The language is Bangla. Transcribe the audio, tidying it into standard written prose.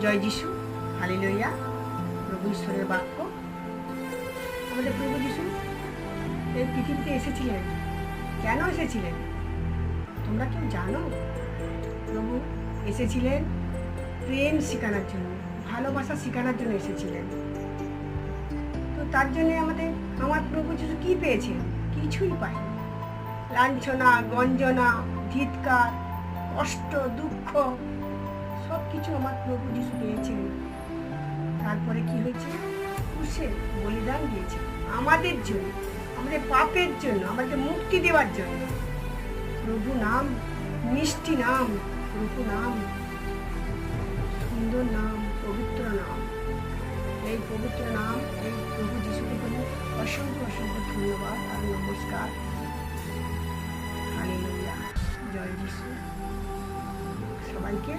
জয় যিশু, হালেলুয়া। প্রভু ঈশ্বরের বাক্য। আমাদের প্রভু যিশু এই পৃথিবীতে এসেছিলেন। কেন এসেছিলেন তোমরা কেউ জানো? প্রভু এসেছিলেন প্রেম শেখানোর জন্য, ভালোবাসা শেখানোর জন্য এসেছিলেন। তো তার জন্যে আমার প্রভু যিশু কী পেয়েছেন? কিছুই পায়নি। লাঞ্ছনা, গঞ্জনা, ধিৎকার, কষ্ট, দুঃখ সব কিছু আমার প্রভু যিশু পেয়েছেন। তারপরে কি হয়েছে? ক্রুশে বলিদান দিয়েছে আমাদের জন্য, আমাদের পাপের জন্য, আমাদের মুক্তি দেওয়ার জন্য। প্রভু নাম, মিষ্টি নাম, প্রভু নাম, সুন্দর নাম, পবিত্র নাম। এই পবিত্র নাম, এই প্রভু যিশুকে বলি অসংখ্য অসংখ্য ধন্যবাদ আর নমস্কার। হালেলুয়া, জয় যিশু। সবাইকে